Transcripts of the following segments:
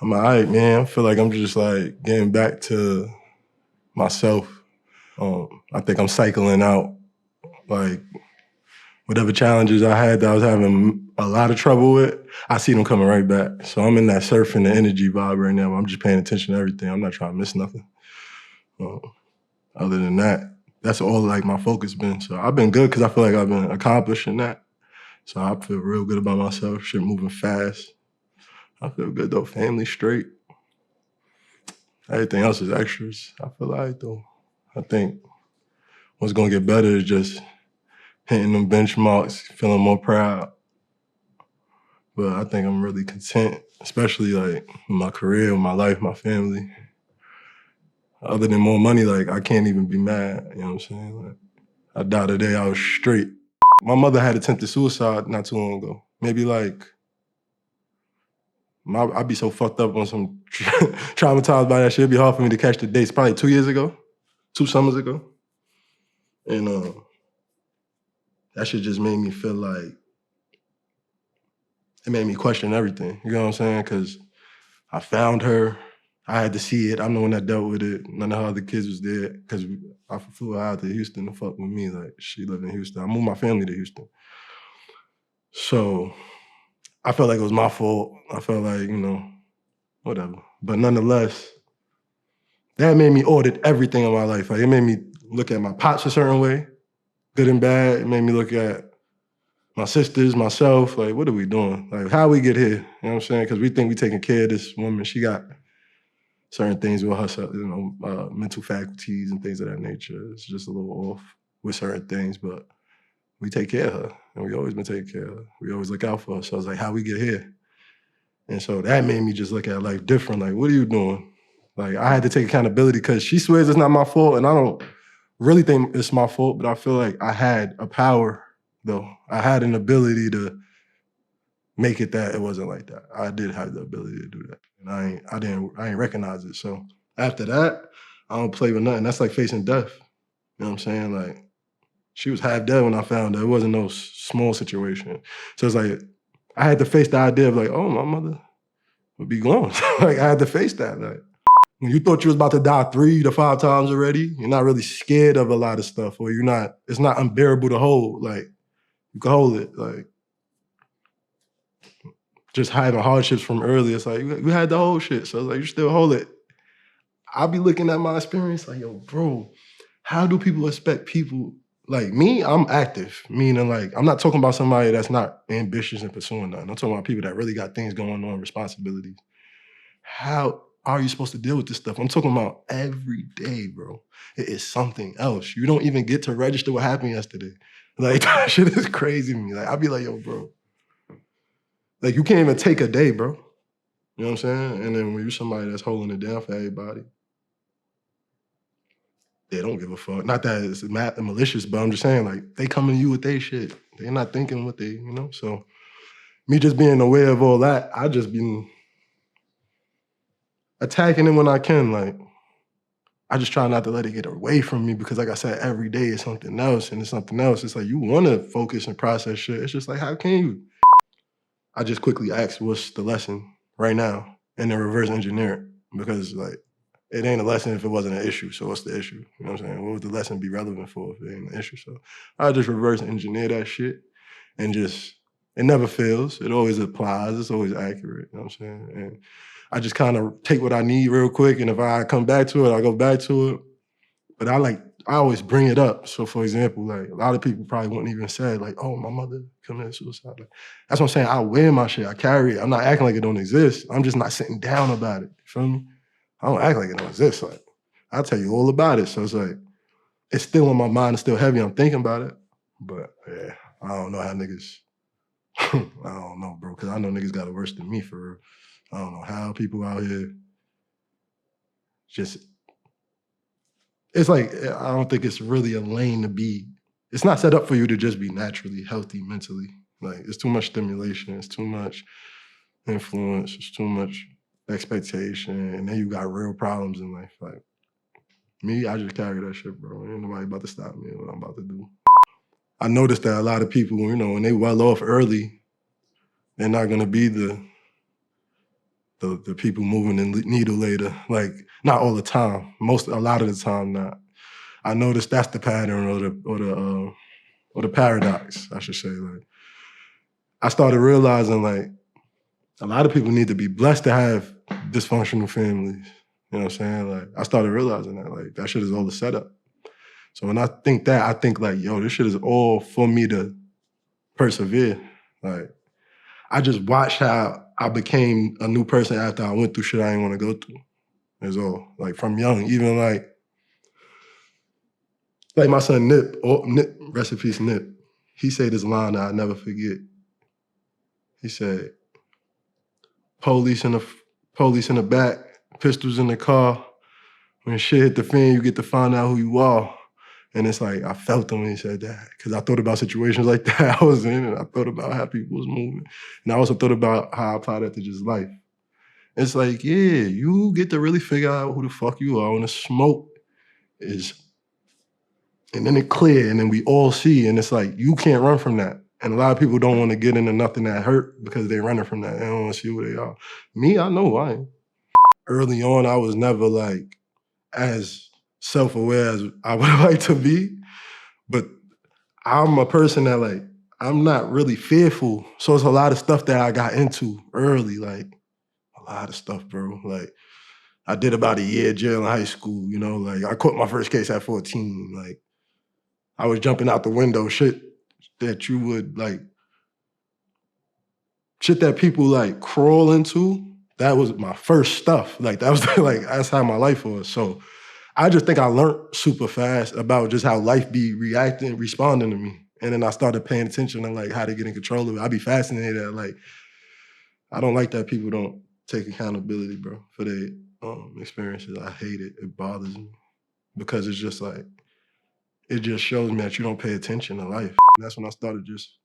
I'm all right, man. I feel like I'm just like getting back to myself. I think I'm cycling out like whatever challenges I had that I was having a lot of trouble with. I see them coming right back. So I'm in that surfing the energy vibe right now. I'm just paying attention to everything. I'm not trying to miss nothing. Um, Other than that, that's all like my focus been. So I've been good because I feel like I've been accomplishing that. So I feel real good about myself. Shit moving fast. I feel good though. Family straight. Everything else is extras. I feel like though. I think what's gonna get better is just hitting them benchmarks, feeling more proud. But I think I'm really content, especially like with my career, with my life, my family. Other than more money, like I can't even be mad. You know what I'm saying? Like I died the day I was straight. My mother had attempted suicide not too long ago. Maybe like I'd be so fucked up on some traumatized by that shit. It'd be hard for me to catch the dates. Probably 2 years ago, 2 summers ago. And that shit just made me feel like it made me question everything. You know what I'm saying? Because I found her. I had to see it. I'm the one that dealt with it. None of her other kids was there because I flew her out to Houston to fuck with me. Like she lived in Houston. I moved my family to Houston. So I felt like it was my fault. I felt like, whatever. But nonetheless, that made me audit everything in my life. Like it made me look at my pops a certain way, good and bad. It made me look at my sisters, myself, like, what are we doing? Like, how we get here? You know what I'm saying? Because we think we taking care of this woman. She got certain things with her, mental faculties and things of that nature. It's just a little off with certain things, but we take care of her, and we always been taking care of her. We always look out for her. So I was like, how we get here? And so that made me just look at life different. Like, what are you doing? Like, I had to take accountability because she swears it's not my fault, and I don't really think it's my fault, but I feel like I had a power, though. I had an ability to make it that it wasn't like that. I did have the ability to do that. And I ain't recognize it. So after that, I don't play with nothing. That's like facing death. You know what I'm saying? Like she was half dead when I found her. It wasn't no small situation. So it's like I had to face the idea of like, oh, my mother would be gone. Like I had to face that. Like when you thought you was about to die 3 to 5 times already, you're not really scared of a lot of stuff, or it's not unbearable to hold. Like you can hold it. Like just having hardships from earlier. It's like you had the whole shit. So it's like you still hold it. I'll be looking at my experience like, yo, bro, how do people expect people like me? I'm active, meaning like I'm not talking about somebody that's not ambitious and pursuing nothing. I'm talking about people that really got things going on, responsibilities. How are you supposed to deal with this stuff? I'm talking about every day, bro. It is something else. You don't even get to register what happened yesterday. Like that shit is crazy to me. Like I'll be like, yo, bro. Like you can't even take a day, bro. You know what I'm saying? And then when you're somebody that's holding it down for everybody, they don't give a fuck. Not that it's malicious, but I'm just saying, like, they coming to you with their shit. They're not thinking what they. So me just being aware of all that, I just been attacking it when I can. Like, I just try not to let it get away from me because, like I said, every day is something else, and it's something else. It's like you want to focus and process shit. It's just like, how can you? I just quickly asked, what's the lesson right now? And then reverse engineer it because, like, it ain't a lesson if it wasn't an issue. So what's the issue? You know what I'm saying? What would the lesson be relevant for if it ain't an issue? So I just reverse engineer that shit and just, it never fails. It always applies. It's always accurate. You know what I'm saying? And I just kind of take what I need real quick. And if I come back to it, I go back to it. But I always bring it up. So for example, like a lot of people probably wouldn't even say like, oh, my mother committed suicide. Like, that's what I'm saying. I wear my shit. I carry it. I'm not acting like it don't exist. I'm just not sitting down about it. You feel me? I don't act like it don't exist. Like I'll tell you all about it. So it's like, it's still on my mind. It's still heavy. I'm thinking about it. But yeah, I don't know how niggas, I don't know, bro. Cause I know niggas got it worse than me for real. I don't know how people out here just, it's like, I don't think it's really a lane to be, it's not set up for you to just be naturally healthy mentally. Like it's too much stimulation. It's too much influence. It's too much expectation. And then you got real problems in life. Like, me, I just carry that shit, bro. Ain't nobody about to stop me in what I'm about to do. I noticed that a lot of people, when they well off early, they're not gonna be the people moving the needle later. Like, not all the time. A lot of the time, not. I noticed that's the pattern or the paradox, I should say. Like, I started realizing like a lot of people need to be blessed to have dysfunctional families. You know what I'm saying? Like, I started realizing that like that shit is all a setup. So when I think that, I think like, yo, this shit is all for me to persevere. Like, I just watched how I became a new person after I went through shit I didn't want to go through. Is all. Like, from young, even like my son Nip, Nip, rest in peace, Nip. He said this line that I never forget. He said, police in the back, pistols in the car. When shit hit the fan, you get to find out who you are. And it's like, I felt him when he said that. Because I thought about situations like that I was in, and I thought about how people was moving. And I also thought about how I apply that to just life. It's like, yeah, you get to really figure out who the fuck you are when the smoke is, and then it clear, and then we all see, and it's like, you can't run from that. And a lot of people don't want to get into nothing that hurt because they're running from that. They don't want to see who they are. Me, I know who I am. Early on, I was never like as self-aware as I would like to be, but I'm a person that like, I'm not really fearful. So it's a lot of stuff that I got into early, like a lot of stuff, bro. Like, I did about a year jail in high school, you know, like I caught my first case at 14. Like, I was jumping out the window, shit that you would like, shit that people like crawl into. That was my first stuff. Like, that was like, that's how my life was. So I just think I learned super fast about just how life be responding to me. And then I started paying attention to like how to get in control of it. I'd be fascinated at like, I don't like that people don't take accountability, bro, for their experiences. I hate it. It bothers me because it's just like, it just shows me that you don't pay attention to life. And that's when I started just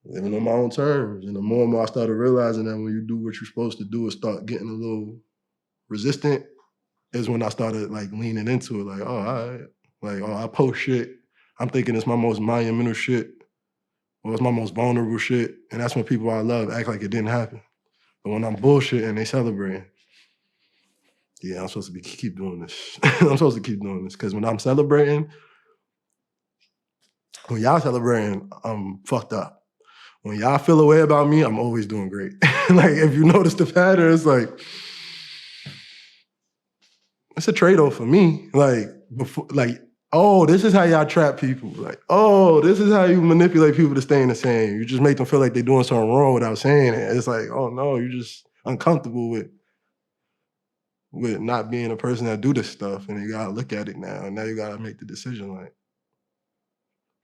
living on my own terms. And the more and more I started realizing that when you do what you're supposed to do and start getting a little resistant, is when I started like leaning into it. Like, oh, all right. Like, oh, I post shit. I'm thinking it's my most monumental shit, or it's my most vulnerable shit. And that's when people I love act like it didn't happen. But when I'm bullshitting, they celebrating. Yeah, I'm supposed to keep doing this. I'm supposed to keep doing this. Because when I'm celebrating, when y'all celebrating, I'm fucked up. When y'all feel a way about me, I'm always doing great. Like, if you notice the pattern, it's like, it's a trade-off for me. Like, before, like, oh, this is how y'all trap people. Like, oh, this is how you manipulate people to stay in the same. You just make them feel like they're doing something wrong without saying it. It's like, oh no, you're just uncomfortable with not being a person that do this stuff, and you gotta look at it now. And now you gotta make the decision, like,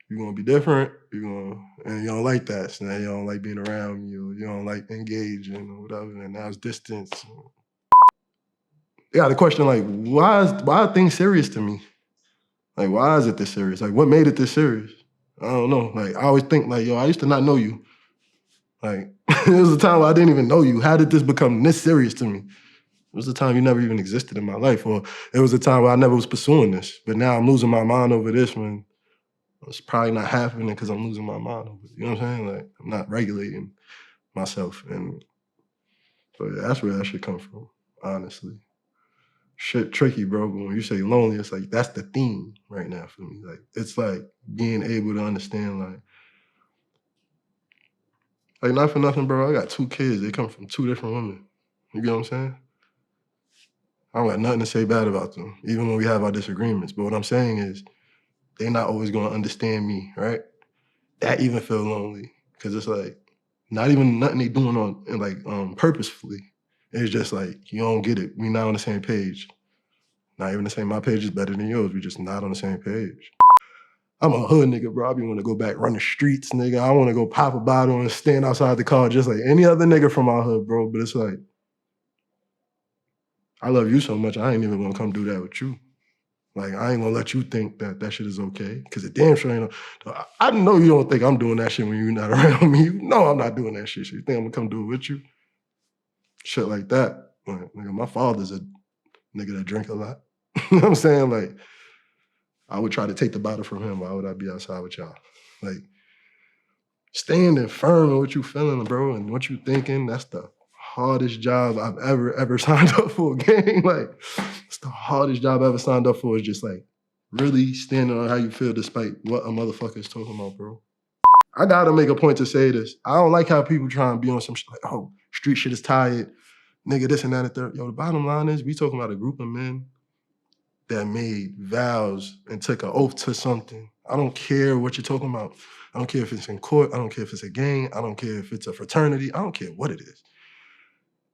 you're gonna be different, and you don't like that. So now you don't like being around you, you don't like engaging or whatever, and now it's distance. You got a question like, why are things serious to me? Like, why is it this serious? Like, what made it this serious? I don't know. Like, I always think like, yo, I used to not know you. Like, there was a time where I didn't even know you. How did this become this serious to me? It was a time you never even existed in my life. Or it was a time where I never was pursuing this. But now I'm losing my mind over this when it's probably not happening because I'm losing my mind over it. You know what I'm saying? Like, I'm not regulating myself. And so yeah, that's where that shit come from, honestly. Shit tricky, bro. But when you say lonely, it's like, that's the theme right now for me. Like, it's like being able to understand, like not for nothing, bro. I got 2 kids. They come from 2 different women. You get what I'm saying? I don't got nothing to say bad about them, even when we have our disagreements. But what I'm saying is, they're not always gonna understand me, right? That even feel lonely. Cause it's like, not even nothing they doing purposefully. It's just like, you don't get it. We not on the same page. Not even the same, my page is better than yours. We just not on the same page. I'm a hood nigga, bro. I be want to go back, run the streets, nigga. I want to go pop a bottle and stand outside the car just like any other nigga from our hood, bro. But it's like, I love you so much, I ain't even gonna come do that with you. Like, I ain't gonna let you think that that shit is okay. Cause it damn sure ain't. I know you don't think I'm doing that shit when you're not around me. You know I'm not doing that shit. So you think I'm gonna come do it with you? Shit like that. Like, nigga, my father's a nigga that drink a lot. You know what I'm saying? Like, I would try to take the bottle from him. Why would I be outside with y'all? Like, standing firm in what you feeling, bro, and what you thinking, that's the hardest job I've ever signed up for, gang. Like, it's the hardest job I ever signed up for, is just like really standing on how you feel despite what a motherfucker is talking about, bro. I gotta make a point to say this. I don't like how people try and be on some shit like, oh, street shit is tired, nigga, this and that and third. Yo, the bottom line is, we talking about a group of men that made vows and took an oath to something. I don't care what you're talking about. I don't care if it's in court. I don't care if it's a gang. I don't care if it's a fraternity. I don't care what it is.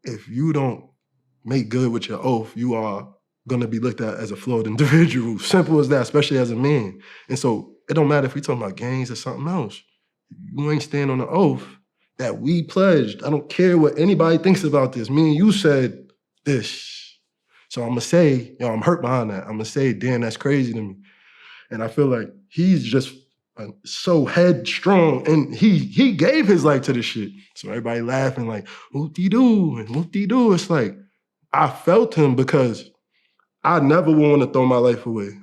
If you don't make good with your oath, you are gonna be looked at as a flawed individual. Simple as that, especially as a man. And so it don't matter if we talking about gangs or something else. You ain't stand on the oath that we pledged. I don't care what anybody thinks about this. Me and you said this. So I'm gonna say, yo, I'm hurt behind that. I'm gonna say, damn, that's crazy to me. And I feel like he's just so headstrong, and he gave his life to this shit. So everybody laughing like, whoop-de-doo, and whoop-de-doo. It's like, I felt him because I never want to throw my life away.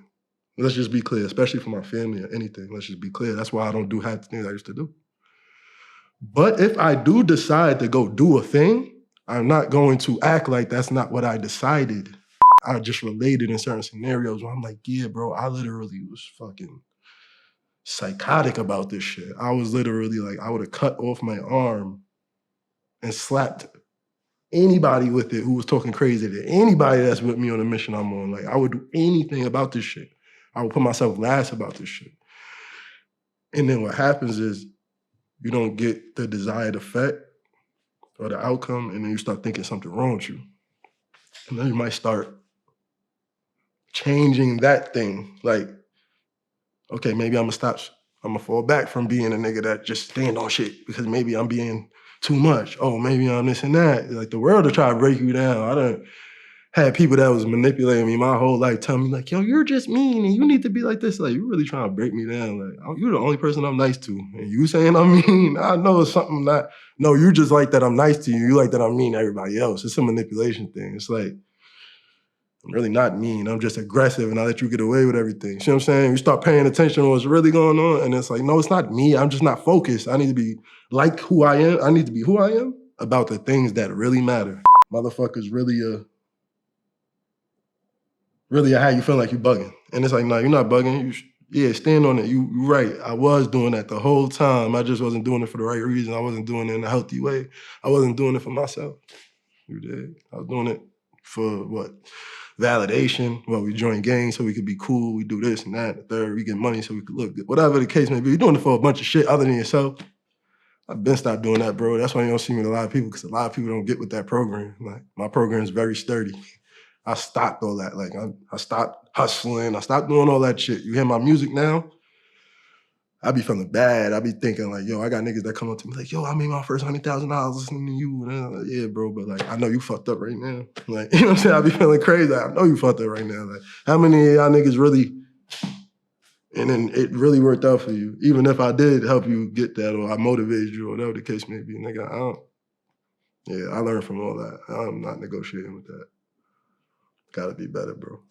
Let's just be clear, especially for my family or anything. Let's just be clear. That's why I don't do half the things I used to do. But if I do decide to go do a thing, I'm not going to act like that's not what I decided. I just related in certain scenarios where I'm like, yeah, bro, I literally was fucking psychotic about this shit. I was literally like, I would have cut off my arm and slapped anybody with it who was talking crazy to anybody that's with me on the mission I'm on. Like, I would do anything about this shit. I would put myself last about this shit. And then what happens is you don't get the desired effect or the outcome, and then you start thinking something wrong with you. And then you might start changing that thing. Like, okay, maybe I'm gonna fall back from being a nigga that just stand on shit because maybe I'm being too much. Oh, maybe I'm this and that. Like, the world will try to break you down. I done had people that was manipulating me my whole life telling me like, yo, you're just mean and you need to be like this. Like, you really trying to break me down. Like, you're the only person I'm nice to. And you saying I'm mean, I know it's something not, no, you just like that I'm nice to you. You like that I'm mean to everybody else. It's a manipulation thing. It's like, I'm really not mean. I'm just aggressive and I let you get away with everything. See what I'm saying? You start paying attention to what's really going on, and it's like, no, it's not me. I'm just not focused. I need to be like who I am. I need to be who I am about the things that really matter. Motherfuckers really how you feel like you bugging. And it's like, no, you're not bugging. Yeah, stand on it. You right. I was doing that the whole time. I just wasn't doing it for the right reason. I wasn't doing it in a healthy way. I wasn't doing it for myself. You did. I was doing it for what? Validation. Well, we join gangs so we could be cool. We do this and that. The third, we get money so we could look good. Whatever the case may be, you're doing it for a bunch of shit other than yourself. I've been stopped doing that, bro. That's why you don't see me with a lot of people, because a lot of people don't get with that program. Like, my program is very sturdy. I stopped all that. Like, I stopped hustling. I stopped doing all that shit. You hear my music now? I be feeling bad. I be thinking like, yo, I got niggas that come up to me like, yo, I made my first $100,000 listening to you. And I'm like, yeah, bro, but like, I know you fucked up right now. Like, you know what I'm saying? I be feeling crazy. I know you fucked up right now. Like, how many of y'all niggas really, and then it really worked out for you? Even if I did help you get that, or I motivated you, or whatever the case may be, nigga, I learned from all that. I'm not negotiating with that. Gotta be better, bro.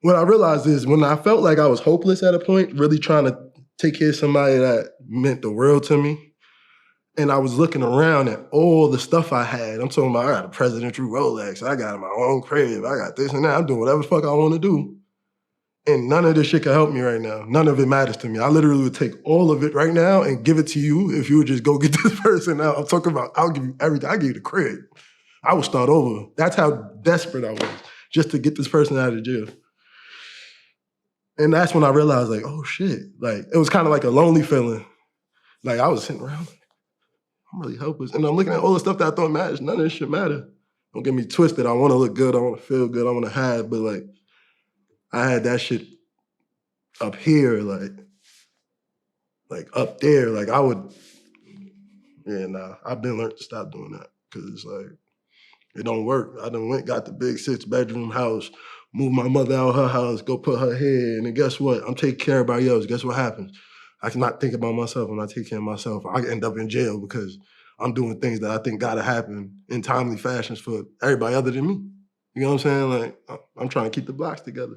What I realized is when I felt like I was hopeless at a point, really trying to take care of somebody that meant the world to me, and I was looking around at all the stuff I had. I'm talking about, I got a presidential Rolex, I got my own crib, I got this and that. I'm doing whatever the fuck I want to do. And none of this shit can help me right now. None of it matters to me. I literally would take all of it right now and give it to you if you would just go get this person out. I'm talking about, I'll give you everything. I'll give you the crib. I would start over. That's how desperate I was, just to get this person out of jail. And that's when I realized, like, oh shit. Like, it was kind of like a lonely feeling. Like, I was sitting around, like, I'm really helpless. And I'm looking at all the stuff that I thought matters. None of this shit matter. Don't get me twisted. I want to look good. I want to feel good. I want to have, but like, I had that shit up here, like up there. Like, I would, I've been learned to stop doing that, because it's like, it don't work. I done got the big 6-bedroom house, moved my mother out of her house, go put her here, and then guess what? I'm taking care of everybody else. Guess what happens? I cannot think about myself. When I take care of myself, I end up in jail because I'm doing things that I think gotta happen in timely fashions for everybody other than me. You know what I'm saying? Like, I'm trying to keep the blocks together.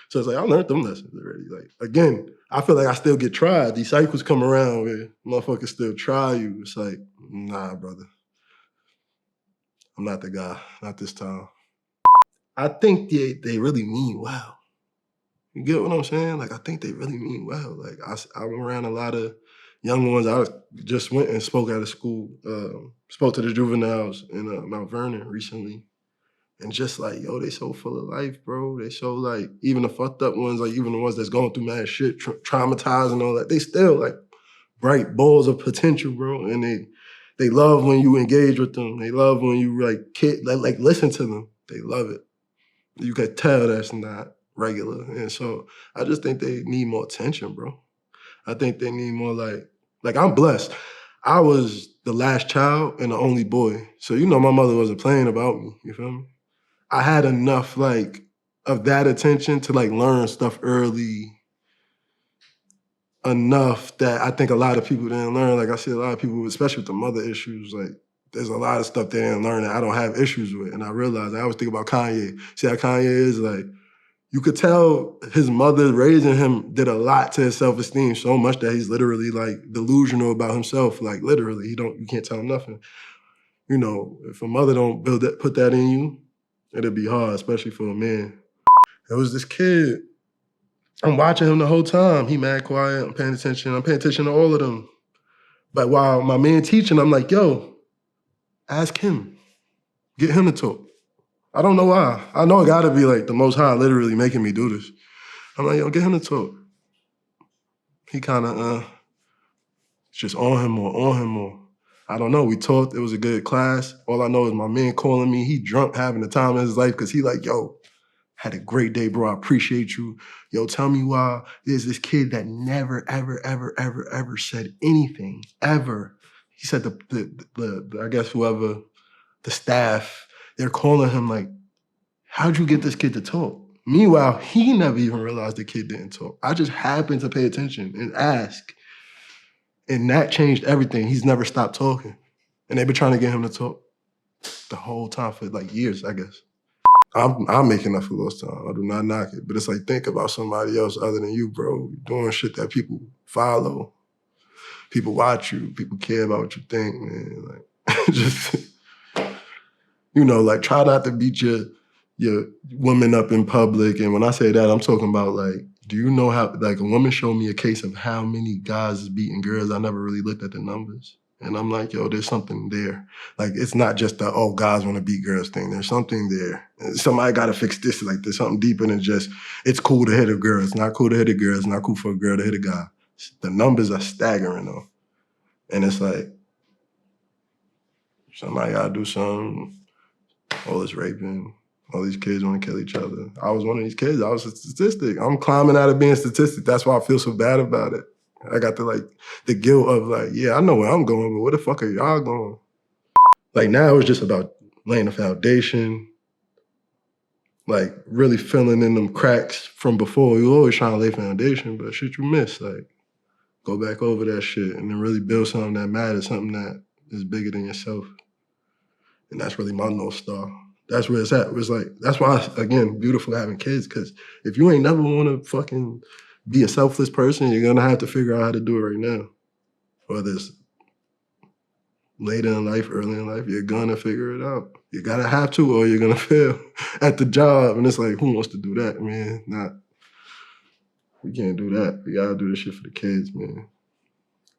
So it's like, I learned them lessons already. Like, again, I feel like I still get tried. These cycles come around where motherfuckers still try you. It's like, nah, brother. I'm not the guy, not this time. I think they really mean well. You get what I'm saying? Like, I think they really mean well. Like, I'm around a lot of young ones. I just went and spoke at a school, spoke to the juveniles in Mount Vernon recently. And just like, yo, they so full of life, bro. They so like, even the fucked up ones, like even the ones that's going through mad shit, traumatized and all that, they still like bright balls of potential, bro. And they love when you engage with them. They love when you like listen to them. They love it. You could tell that's not regular. And so I just think they need more attention, bro. I think they need more like I'm blessed. I was the last child and the only boy. So you know my mother wasn't playing about me, you feel me? I had enough like of that attention to like learn stuff early enough that I think a lot of people didn't learn. Like I see a lot of people, especially with the mother issues, like there's a lot of stuff they didn't learn that I don't have issues with. And I realized I always think about Kanye. See how Kanye is like, you could tell his mother raising him did a lot to his self-esteem, so much that he's literally like delusional about himself. Like literally, you can't tell him nothing. You know, if a mother don't put that in you, it'll be hard, especially for a man. There was this kid. I'm watching him the whole time. He mad quiet. I'm paying attention. I'm paying attention to all of them. But while my man teaching, I'm like, yo, ask him. Get him to talk. I don't know why. I know it gotta be like the Most High literally making me do this. I'm like, yo, get him to talk. He kind of, just on him more. I don't know. We talked. It was a good class. All I know is my man calling me. He drunk, having the time of his life because he like, yo, had a great day, bro. I appreciate you. Yo, tell me why there's this kid that never, ever said anything, ever. He said the I guess whoever, the staff, they're calling him like, how'd you get this kid to talk? Meanwhile, he never even realized the kid didn't talk. I just happened to pay attention and ask. And that changed everything. He's never stopped talking. And they've been trying to get him to talk the whole time for like years, I guess. I'm making up for lost time. I do not knock it. But it's like, think about somebody else other than you, bro. You're doing shit that people follow. People watch you. People care about what you think, man. Like, just, you know, like try not to beat your woman up in public. And when I say that, I'm talking about like, do you know how, like a woman showed me a case of how many guys is beating girls. I never really looked at the numbers. And I'm like, yo, there's something there. Like, it's not just the, oh, guys want to beat girls thing. There's something there. Somebody got to fix this. Like, there's something deeper than just, it's cool to hit a girl. It's not cool to hit a girl. It's not cool for a girl to hit a guy. The numbers are staggering, though. And it's like, somebody got to do something. All this raping. All these kids want to kill each other. I was one of these kids. I was a statistic. I'm climbing out of being a statistic. That's why I feel so bad about it. I got the guilt of like, yeah, I know where I'm going, but where the fuck are y'all going? Like now it's just about laying the foundation, like really filling in them cracks from before. You always trying to lay foundation, but shit you miss, like go back over that shit and then really build something that matters, something that is bigger than yourself. And that's really my North Star. That's where it's at. It's like, that's why, again, beautiful having kids, because if you ain't never want to fucking be a selfless person, you're going to have to figure out how to do it right now. Whether it's later in life, early in life, you're going to figure it out. You got to have to, or you're going to fail at the job. And it's like, who wants to do that, man? We can't do that. We got to do this shit for the kids, man.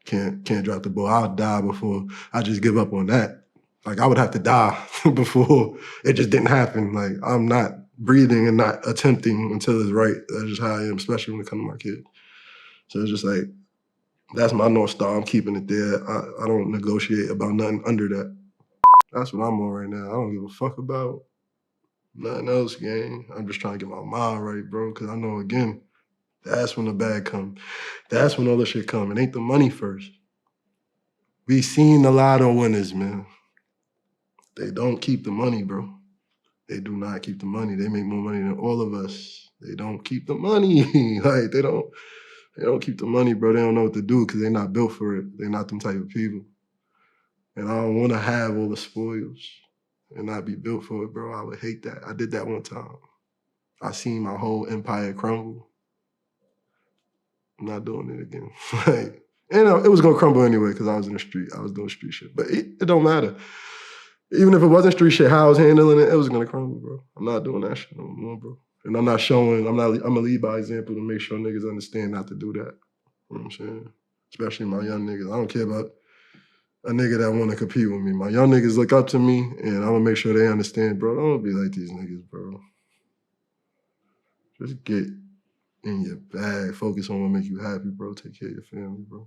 Can't drop the ball. I'll die before I just give up on that. Like, I would have to die before it just didn't happen. Like, I'm not breathing and not attempting until it's right. That's just how I am, especially when it comes to my kids. So it's just like, that's my North Star. I'm keeping it there. I don't negotiate about nothing under that. That's what I'm on right now. I don't give a fuck about nothing else, gang. I'm just trying to get my mind right, bro, because I know, again, that's when the bag come. That's when all the shit come. It ain't the money first. We seen a lot of winners, man. They don't keep the money, bro. They do not keep the money. They make more money than all of us. They don't keep the money. Like, they don't keep the money, bro. They don't know what to do because they're not built for it. They're not them type of people. And I don't want to have all the spoils and not be built for it, bro. I would hate that. I did that one time. I seen my whole empire crumble. I'm not doing it again. Like, and it was gonna crumble anyway because I was in the street. I was doing street shit. But it don't matter. Even if it wasn't street shit, how I was handling it, it was gonna crumble, bro. I'm not doing that shit no more, bro. And I'm not showing, I'm gonna lead by example to make sure niggas understand not to do that. You know what I'm saying? Especially my young niggas. I don't care about a nigga that wanna compete with me. My young niggas look up to me and I'm gonna make sure they understand, bro. Don't be like these niggas, bro. Just get in your bag. Focus on what make you happy, bro. Take care of your family, bro.